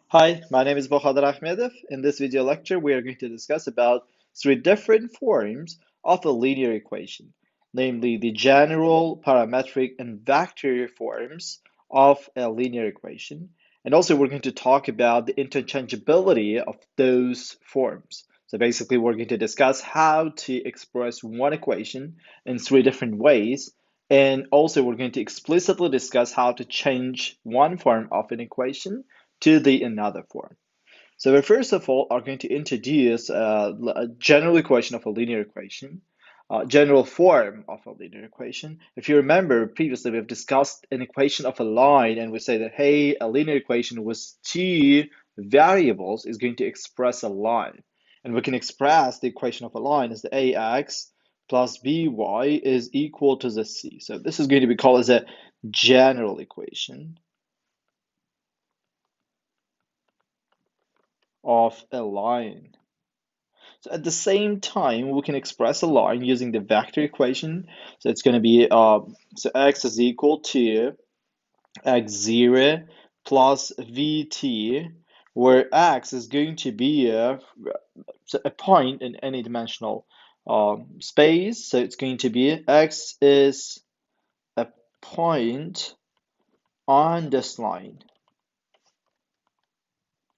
Hi, my name is dr. Ahmath. In this video lecture, we are going to discuss about three different forms of a linear equation, namely the general, parametric, and vector forms of a linear equation. And also, we're going to talk about the interchangeability of those forms. So basically, we're going to discuss how to express one equation in three different ways. And also, we're going to explicitly discuss how to change one form of an equation to the another form. So we first of all are going to introduce a general equation of a linear equation, general form of a linear equation. If you remember previously, we've discussed an equation of a line, and we say that, hey, a linear equation with two variables is going to express a line. And we can express the equation of a line as the ax plus by is equal to the c. So this is going to be called as a general equation of a line. So at the same time, we can express a line using the vector equation. So it's going to be so x is equal to x0 plus vt, where x is going to be a point in any dimensional space. So it's going to be x is a point on this line.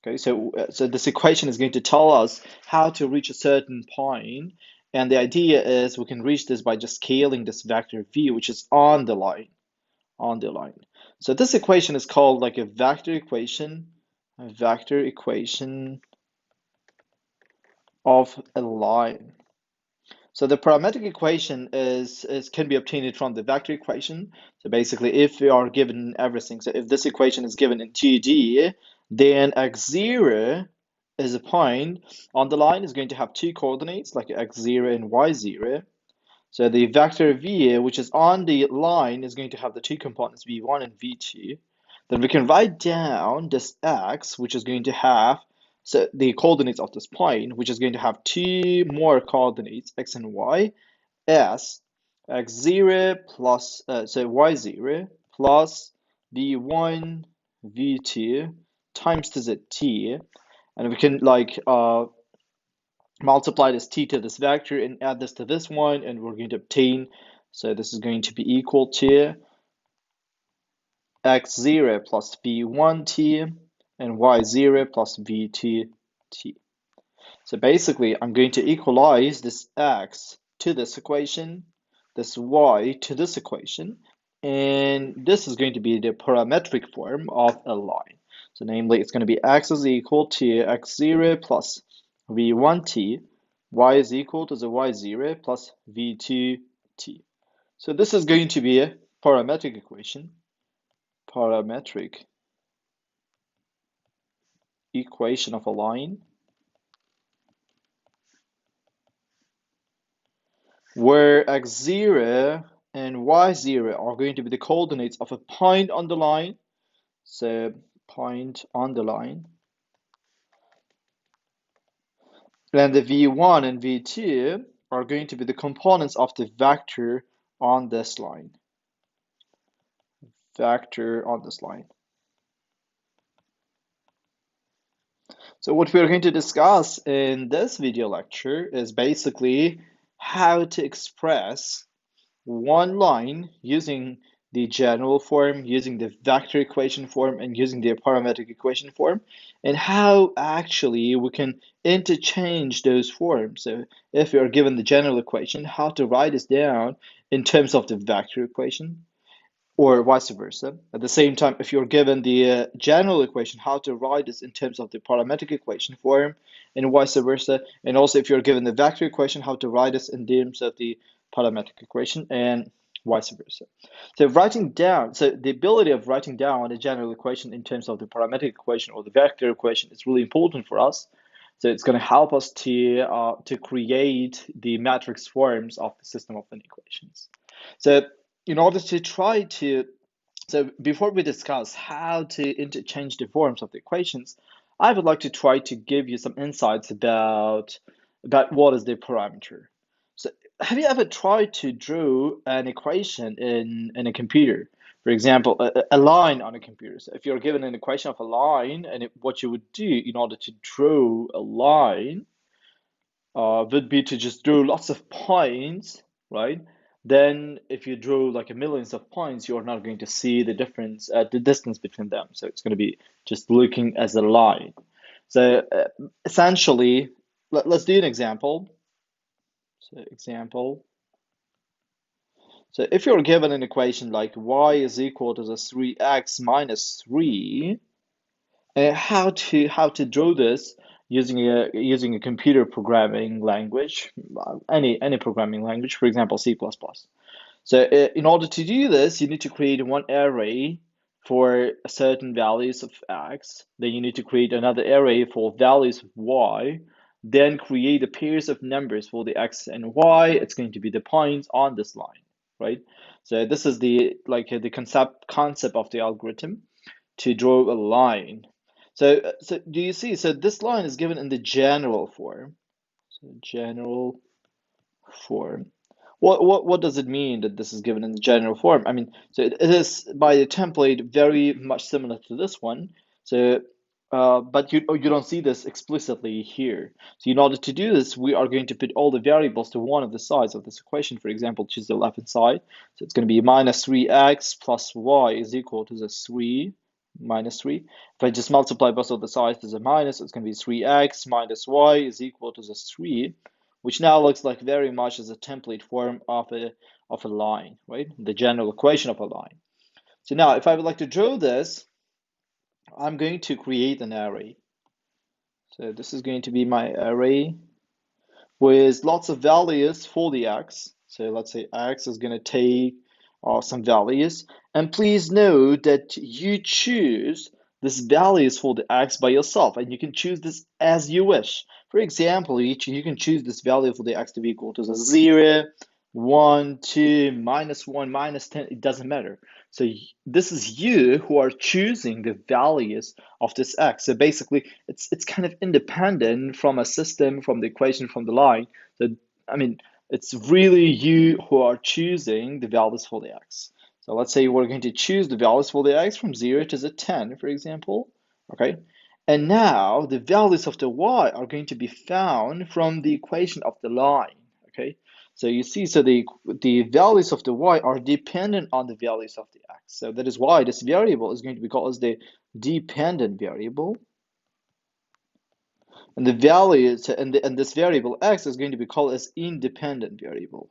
Okay, so this equation is going to tell us how to reach a certain point, and the idea is we can reach this by just scaling this vector v, which is on the line, on the line. So this equation is called like a vector equation of a line. So the parametric equation is can be obtained from the vector equation. So basically, if we are given everything, so if this equation is given in 2D, then x0 is a point on the line is going to have two coordinates, like x0 and y0. So the vector v, which is on the line, is going to have the two components v1 and v2. Then we can write down this x, which is going to have so the coordinates of this point, which is going to have two more coordinates, x and y, as x0 plus, so y0 plus v1, v2 times to the t. And we can like multiply this t to this vector and add this to this one, and we're going to obtain, so this is going to be equal to x0 plus v1t and y0 plus v2t. So basically, I'm going to equalize this x to this equation, this y to this equation, and this is going to be the parametric form of a line. So namely, it's going to be x is equal to x0 plus v1t, y is equal to the y0 plus v2t. So this is going to be a parametric equation, parametric equation of a line, where x0 and y0 are going to be the coordinates of a point on the line. So point on the line. And the v1 and v2 are going to be the components of the vector on this line. Vector on this line. So what we're going to discuss in this video lecture is basically how to express one line using the general form, using the vector equation form, and using the parametric equation form, and how actually we can interchange those forms. So if we are given the general equation, how to write this down in terms of the vector equation, or vice versa. At the same time, if you're given the general equation, how to write this in terms of the parametric equation form, and vice versa. And also, if you're given the vector equation, how to write this in terms of the parametric equation, and vice versa. So writing down, so the ability of writing down a general equation in terms of the parametric equation or the vector equation is really important for us. So it's going to help us to create the matrix forms of the system of n equations. So in order to try to, so before we discuss how to interchange the forms of the equations, I would like to try to give you some insights about what is the parameter. So have you ever tried to draw an equation in a computer? For example, a line on a computer. So if you're given an equation of a line, and what you would do in order to draw a line would be to just draw lots of points, right? Then if you draw like a millions of points, you're not going to see the difference, the distance between them. So it's going to be just looking as a line. So essentially, let's do an example. So example. So if you're given an equation like y is equal to the 3x minus 3, how to draw this using a computer programming language, any programming language, for example, C++. So in order to do this, you need to create one array for certain values of x. Then you need to create another array for values of y. Then create a pairs of numbers for the x and y. It's going to be the points on this line, right? So this is the concept of the algorithm to draw a line. So do you see? So this line is given in the general form. So general form. What does it mean that this is given in the general form? I mean, so it is by the template very much similar to this one. So, but you don't see this explicitly here. So in order to do this, we are going to put all the variables to one of the sides of this equation. For example, choose the left-hand side. So it's going to be minus 3x plus y is equal to the 3 minus 3. If I just multiply both of the sides to the minus, it's going to be 3x minus y is equal to the 3, which now looks like very much as a template form of a line, right? The general equation of a line. So now if I would like to draw this, I'm going to create an array. So this is going to be my array with lots of values for the x. So let's say x is going to take some values. And please note that you choose this values for the x by yourself, and you can choose this as you wish. For example, you can choose this value for the x to be equal to 0, 1, 2, -1, -10. It doesn't matter. So this is you who are choosing the values of this x. So basically, it's kind of independent from a system, from the equation, from the line. So I mean, it's really you who are choosing the values for the x. So let's say we're going to choose the values for the x from 0 to the 10, for example. Okay. And now the values of the y are going to be found from the equation of the line. Okay. So you see, so the values of the y are dependent on the values of the x. So that is why this variable is going to be called as the dependent variable. And the values and this variable x is going to be called as independent variable.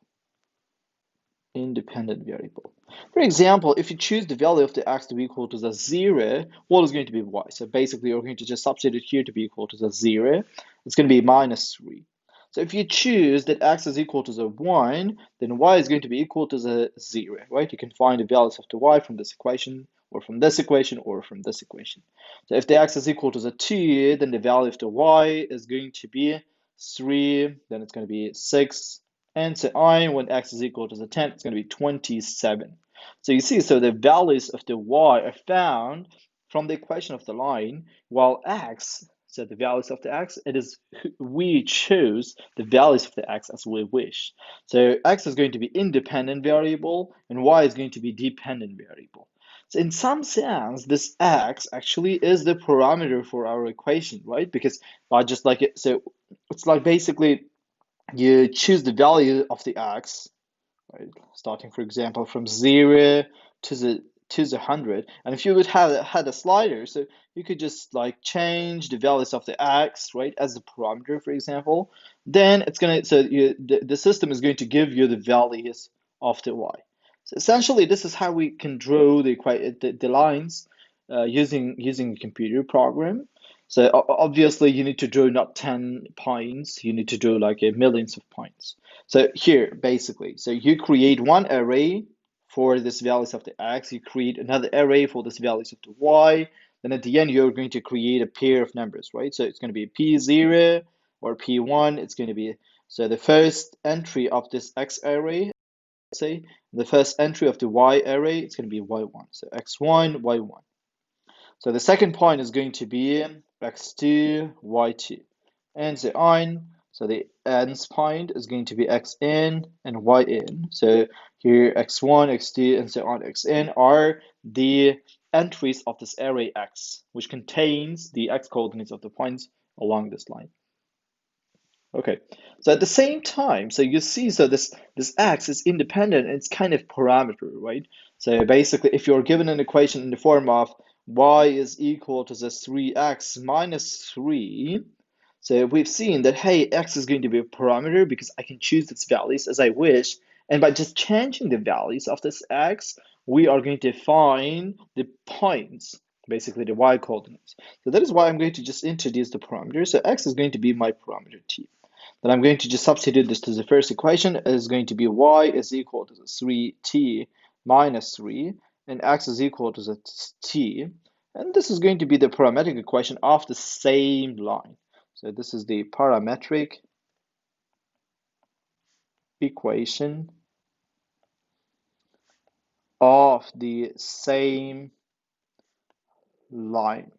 Independent variable. For example, if you choose the value of the x to be equal to the 0, what is going to be y? So basically, you're going to just substitute here to be equal to the 0. It's going to be minus 3. So if you choose that x is equal to the 1, then y is going to be equal to the 0, right? You can find the values of the y from this equation, or from this equation, or from this equation. So if the x is equal to the 2, then the value of the y is going to be 3, then it's going to be 6, and so on. When x is equal to the 10, it's going to be 27. So you see, so the values of the y are found from the equation of the line, while x, so the values of the x, it is we choose the values of the x as we wish. So x is going to be independent variable, and y is going to be dependent variable. So in some sense, this x actually is the parameter for our equation, right? Because by just like it, so it's like basically you choose the value of the x, right? Starting, for example, from 0 to the 100. And if you would have had a slider, so you could just like change the values of the x, right, as a parameter, for example. Then it's gonna the system is going to give you the values of the y. So essentially, this is how we can draw the lines using a computer program. So obviously, you need to draw not 10 points. You need to draw like a millions of points. So here, basically, so you create one array for this values of the x, you create another array for this values of the y, then at the end you're going to create a pair of numbers, right? So it's going to be p0 or p1. It's going to be, so the first entry of this x array, say, the first entry of the y array, it's going to be y1. So x1, y1. So the second point is going to be x2, y2, and so on. So the ends point is going to be xn and yn. So Here, x1, x2, and so on, xn are the entries of this array X, which contains the X coordinates of the points along this line. Okay, so at the same time, so you see, so this X is independent and it's kind of parameter, right? So basically, if you're given an equation in the form of y is equal to the 3x minus 3, so we've seen that, hey, X is going to be a parameter because I can choose its values as I wish. And by just changing the values of this X, we are going to find the points, basically the Y coordinates. So that is why I'm going to just introduce the parameter. So X is going to be my parameter T. Then I'm going to just substitute this to the first equation. It is going to be y is equal to the 3t minus 3, and x is equal to the t. And this is going to be the parametric equation of the same line. So this is the parametric equation of the same line.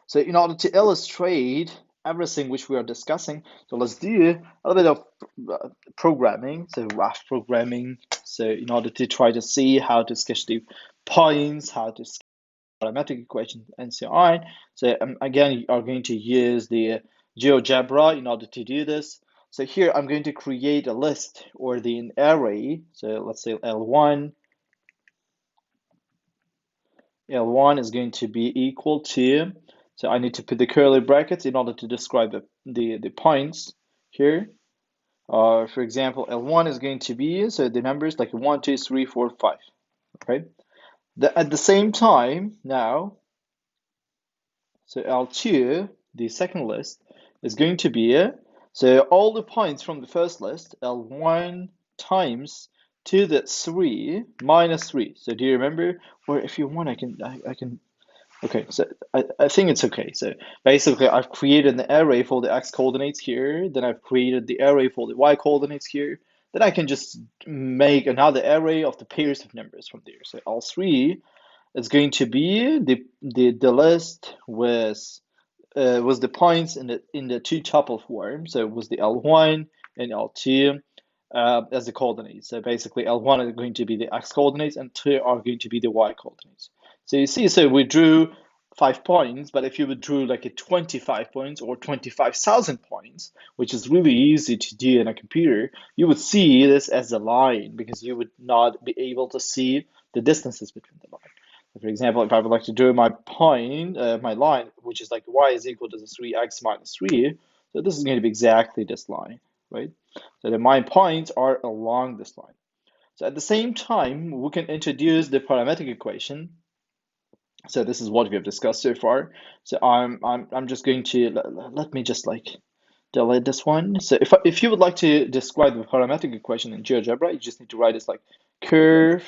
So in order to illustrate everything which we are discussing, so let's do a little bit of programming, so rough programming. So in order to try to see how to sketch the points, how to sketch parametric equations, and so on. So again, you are going to use the GeoGebra in order to do this. So here I'm going to create a list or an array. So let's say L1 is going to be equal to, so I need to put the curly brackets in order to describe the points here. For example, L1 is going to be, so the numbers like 1, 2, 3, 4, 5. Okay. At the same time, now, so L2, the second list, is going to be, so all the points from the first list, L1 times 2 to the 3 minus 3. So do you remember? Or if you want, I can. Okay, so I think it's okay. So basically, I've created an array for the x coordinates here. Then I've created the array for the y coordinates here. Then I can just make another array of the pairs of numbers from there. So L3 is going to be the list with the points in the two tuple form. So it was the L1 and L2 as the coordinates. So basically L1 is going to be the x coordinates and 2 are going to be the y coordinates. So you see, so we drew 5 points, but if you would drew like a 25 points or 25,000 points, which is really easy to do in a computer, you would see this as a line because you would not be able to see the distances between the lines. For example, if I would like to draw my point, my line, which is like y is equal to the 3x minus 3, so this is going to be exactly this line, right? So the my points are along this line. So at the same time, we can introduce the parametric equation. So this is what we have discussed so far. So I'm just going to let me just like delete this one. So if you would like to describe the parametric equation in GeoGebra, you just need to write this like curve.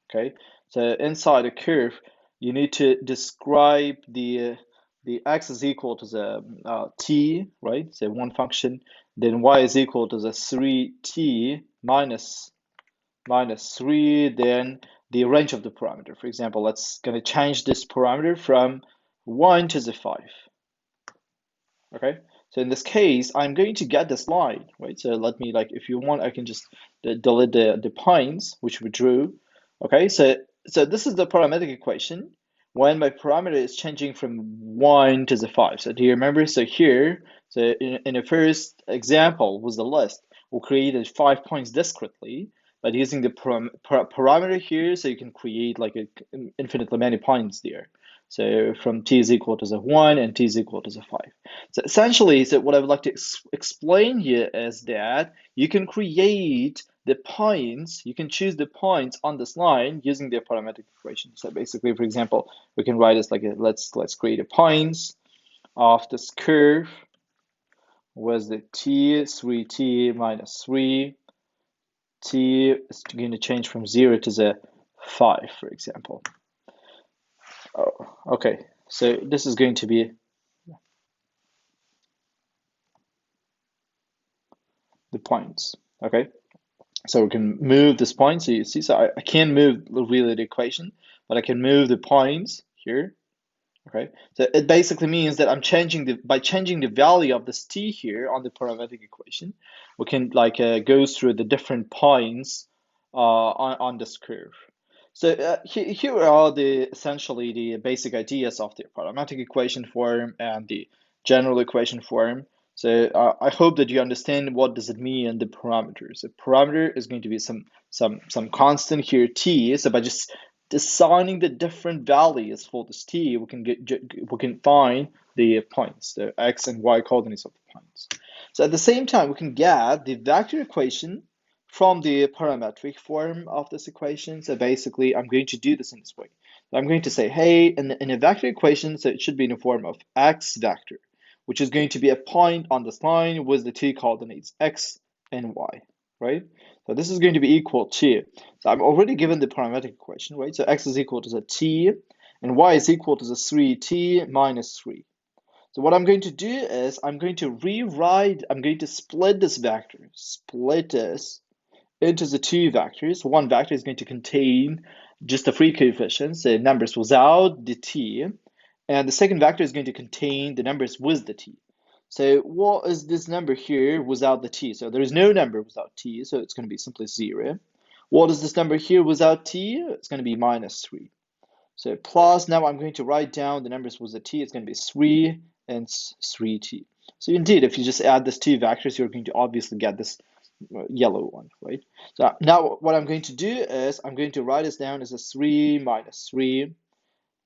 Okay, so inside a curve, you need to describe the x is equal to the t, right? So one function. Then y is equal to the 3t minus 3, then the range of the parameter. For example, let's gonna change this parameter from 1 to the 5. Okay, so in this case, I'm going to get this line, right? So let me, like, if you want, I can just delete the points which we drew. Okay, so this is the parametric equation when my parameter is changing from 1 to the 5. So do you remember? So here, so in the first example was the list, we created 5 points discretely, but using the parameter here, so you can create like infinitely many points there. So from t is equal to the 1 and t is equal to the 5. So essentially, so what I would like to explain here is that you can create the points, you can choose the points on this line using the parametric equation. So basically, for example, we can write this like let's create a points of this curve with the t 3t minus 3. T is going to change from 0 to the 5, for example. Oh, okay, so this is going to be the points. Okay, so we can move this point. So you see, so I can't move really the equation, but I can move the points here. Okay, so it basically means that I'm changing by changing the value of this t here on the parametric equation, we can like go through the different points on this curve. So here are essentially the basic ideas of the parametric equation form and the general equation form. So I hope that you understand what does it mean in the parameters. The parameter is going to be some constant here t. So by just designing the different values for this t, we can find the points, the x and y coordinates of the points. So at the same time, we can get the vector equation from the parametric form of this equation. So basically, I'm going to do this in this way. So I'm going to say, hey, in a vector equation, so it should be in the form of x vector, which is going to be a point on this line with the two coordinates, x and y, right? So this is going to be equal to, so I'm already given the parametric equation, right? So x is equal to the t, and y is equal to the 3t minus 3. So what I'm going to do is I'm going to split this vector, split this into the two vectors. One vector is going to contain just the free coefficients, the numbers without the t, and the second vector is going to contain the numbers with the t. So what is this number here without the t? So there is no number without t, so it's going to be simply 0. What is this number here without t? It's going to be minus 3. So plus, now I'm going to write down the numbers with the t. It's going to be 3 and 3t. So indeed, if you just add these two vectors, you're going to obviously get this yellow one, right? So now what I'm going to do is I'm going to write this down as a 3 minus 3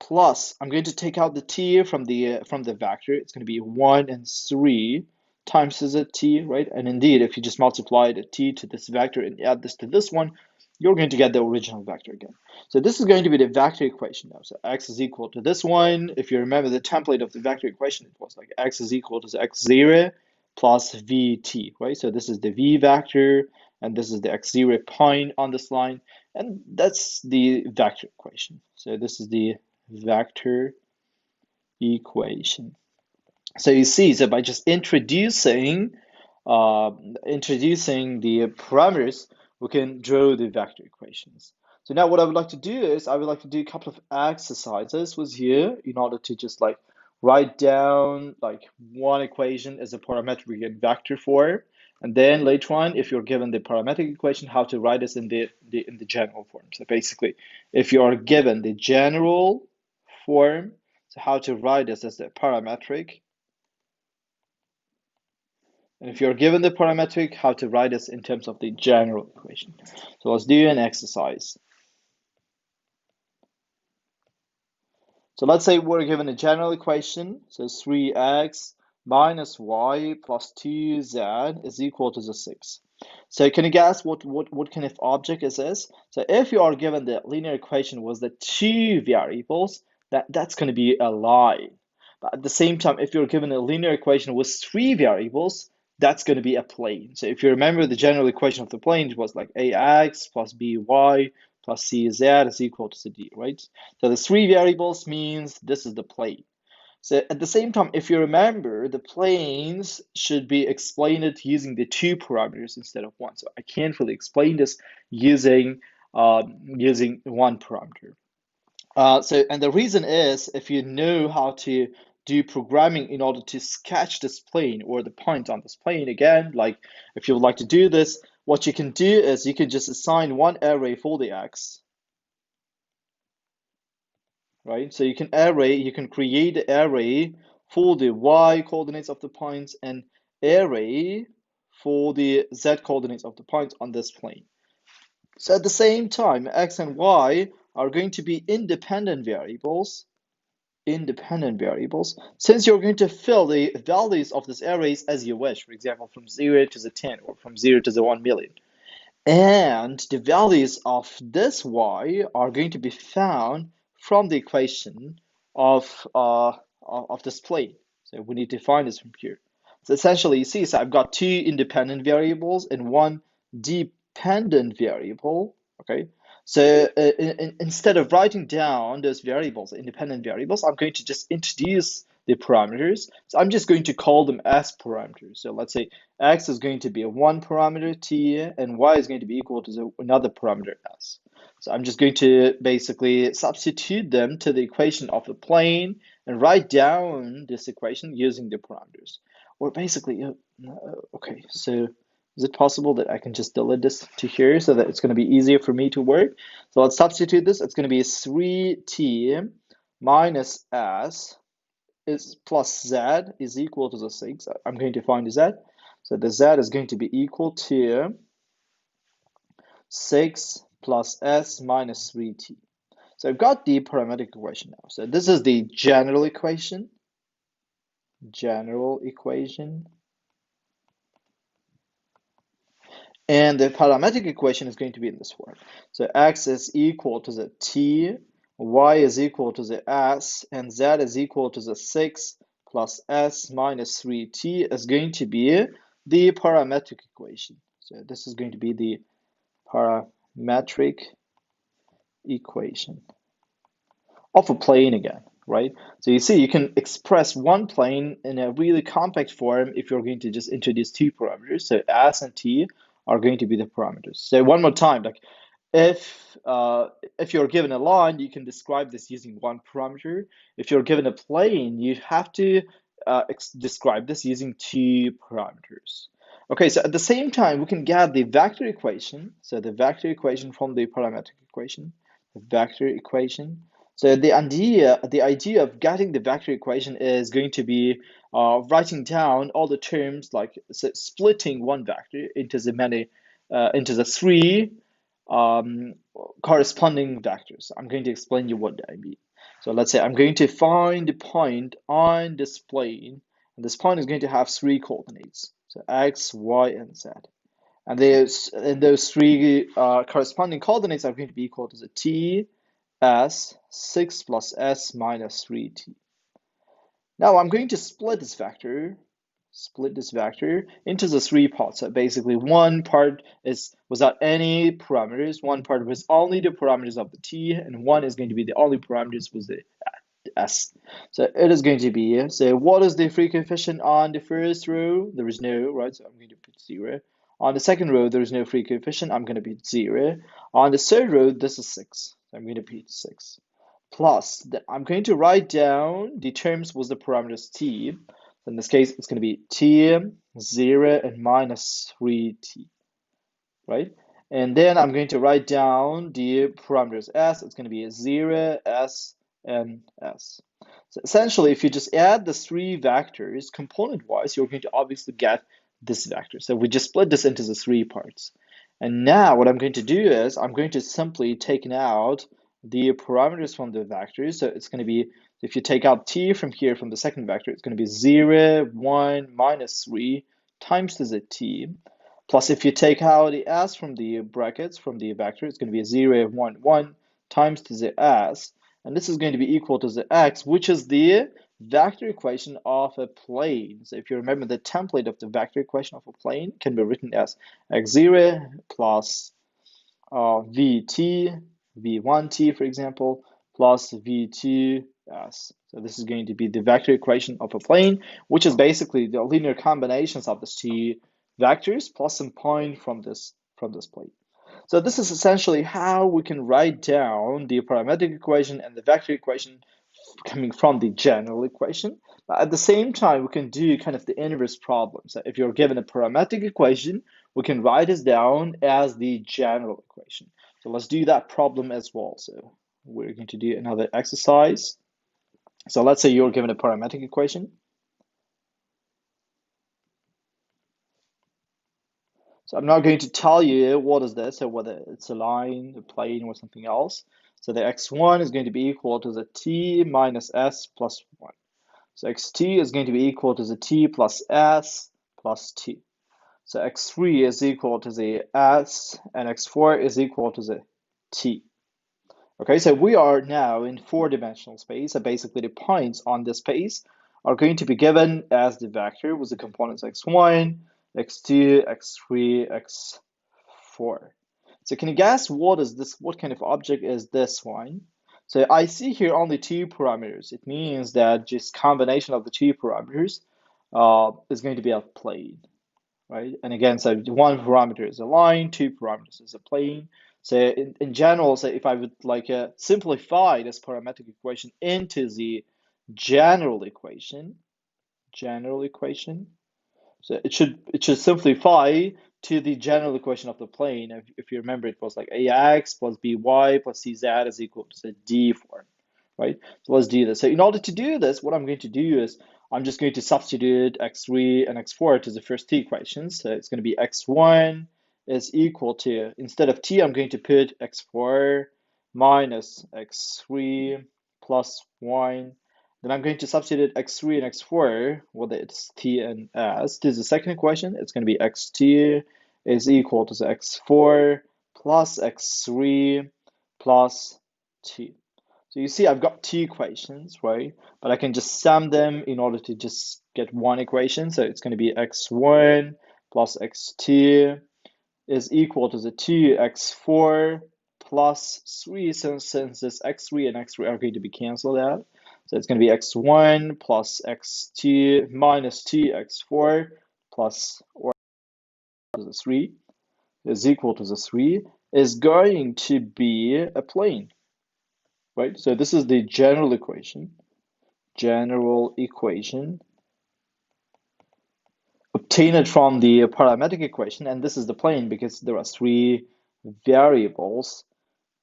plus, I'm going to take out the t from the vector. It's going to be 1 and 3 times the t, right? And indeed, if you just multiply the t to this vector and add this to this one, you're going to get the original vector again. So this is going to be the vector equation now. So x is equal to this one. If you remember the template of the vector equation, it was like x is equal to x0 plus vt, right? So this is the v vector, and this is the x0 point on this line, and that's the vector equation. So this is the vector equation. So you see, so by just introducing the parameters, we can draw the vector equations. So now what I would like to do is I would like to do a couple of exercises with you in order to just like write down like one equation as a parametric and vector form, and then later on, if you're given the parametric equation, how to write this in the general form. So basically, if you are given the general form, so how to write this as the parametric, and if you're given the parametric, how to write this in terms of the general equation. So let's do an exercise. So let's say we're given a general equation, so 3x minus y plus 2z is equal to the 6. So can you guess what kind of object is this? So if you are given the linear equation with the two variables, that's going to be a line. But at the same time, if you're given a linear equation with three variables, that's going to be a plane. So if you remember the general equation of the plane, it was like ax plus by plus cz is equal to d, right? So the three variables means this is the plane. So at the same time, if you remember, the planes should be explained using the two parameters instead of one. So I can't really explain this using one parameter. And the reason is, if you know how to do programming in order to sketch this plane or the point on this plane again, like if you would like to do this, what you can do is you can just assign one array for the x, right? So you can create an array for the y coordinates of the points and array for the z coordinates of the points on this plane. So at the same time, x and y are going to be independent variables, since you're going to fill the values of these arrays as you wish, for example, from 0 to the 10 or from 0 to the 1 million. And the values of this y are going to be found from the equation of this plane. So we need to find this from here. So essentially, you see, so I've got two independent variables and one dependent variable. Okay. So instead of writing down those variables, independent variables, I'm going to just introduce the parameters. So I'm just going to call them as parameters. So let's say x is going to be a one parameter t, and y is going to be equal to another parameter s. So I'm just going to basically substitute them to the equation of the plane and write down this equation using the parameters. Or basically, okay, so Is it possible that I can just delete this to here so that it's going to be easier for me to work? So let's substitute this. It's going to be 3t minus s is plus z is equal to the 6. I'm going to find the z. So the z is going to be equal to 6 plus s minus 3t. So I've got the parametric equation now. So this is the general equation. General equation. And the parametric equation is going to be in this form. So x is equal to the t, y is equal to the s, and z is equal to the 6 plus s minus 3t is going to be the parametric equation. So this is going to be the parametric equation of a plane again, right? So you see, you can express one plane in a really compact form if you're going to just introduce two parameters. So s and t are going to be the parameters. So one more time, like if you're given a line, you can describe this using one parameter. If you're given a plane, you have to describe this using two parameters. Okay, so at the same time, we can get the vector equation. So the vector equation from the parametric equation, the vector equation. So the idea of getting the vector equation is going to be writing down all the terms, like so splitting one vector into the three um, corresponding vectors. I'm going to explain you what I mean. So let's say I'm going to find the point on this plane, and this point is going to have three coordinates. So x, y, and z. And those three corresponding coordinates are going to be equal to the t, s, 6 plus s minus 3t. Now I'm going to split this vector into the three parts. So basically one part is without any parameters, one part with only the parameters of the t, and one is going to be the only parameters with the s. So it is going to be, so what is the free coefficient on the first row? There is no, right? So I'm going to put 0. On the second row, there is no free coefficient. I'm going to put 0. On the third row, this is 6. So I'm going to put 6. Plus, I'm going to write down the terms with the parameters t. So in this case, it's going to be t, 0, and minus 3t, right? And then I'm going to write down the parameters s. It's going to be 0, s, and s. So essentially, if you just add the three vectors component-wise, you're going to obviously get this vector. So we just split this into the three parts. And now what I'm going to do is I'm going to simply take out the parameters from the vectors. So it's going to be, if you take out t from here from the second vector, it's going to be 0, 1, minus 3 times to the t. Plus, if you take out the s from the brackets from the vector, it's going to be 0, 1, 1 times to the s. And this is going to be equal to the x, which is the vector equation of a plane. So if you remember, the template of the vector equation of a plane can be written as x0 plus vt, v1t, for example, plus v2s. So this is going to be the vector equation of a plane, which is basically the linear combinations of the two vectors plus some point from this plane. So this is essentially how we can write down the parametric equation and the vector equation coming from the general equation. But at the same time, we can do kind of the inverse problem. So if you're given a parametric equation, we can write this down as the general equation. So let's do that problem as well. So we're going to do another exercise. So let's say you're given a parametric equation. So I'm not going to tell you what is this, or whether it's a line, a plane, or something else. So the x1 is going to be equal to the t minus s plus 1. So xt is going to be equal to the t plus s plus t. So x3 is equal to the s, and x4 is equal to the t. Okay, so we are now in four-dimensional space. So basically the points on this space are going to be given as the vector with the components x1, x2, x3, x4. So can you guess what is this? What kind of object is this one? So I see here only two parameters. It means that just combination of the two parameters is going to be a plane, right? And again, so one parameter is a line, two parameters is a plane. So in general, so if I would like simplify this parametric equation into the general equation, so it should simplify to the general equation of the plane. If you remember, it was like ax plus by plus cz is equal to the d form, right? So let's do this. So in order to do this, what I'm going to do is I'm just going to substitute x3 and x4 to the first t equations. So it's going to be x1 is equal to, instead of t, I'm going to put x4 minus x3 plus 1. Then I'm going to substitute x3 and x4, whether it's t and s, to the second equation. It's going to be xt is equal to the x4 plus x3 plus t. So you see I've got two equations, right? But I can just sum them in order to just get one equation. So it's going to be x1 plus x2 is equal to the 2x4 plus 3. So since this x3 and x3 are going to be canceled out, so it's going to be x1 plus x2 minus 2x4 plus or to the 3 is equal to the 3 is going to be a plane, right? So this is the general equation. General equation obtained from the parametric equation, and this is the plane because there are three variables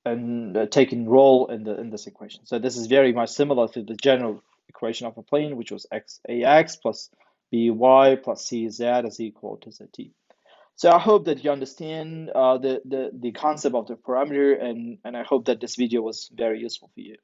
and taking role in this equation. So this is very much similar to the general equation of a plane, which was ax plus by plus cz is equal to zt. So I hope that you understand the concept of the parameter, and I hope that this video was very useful for you.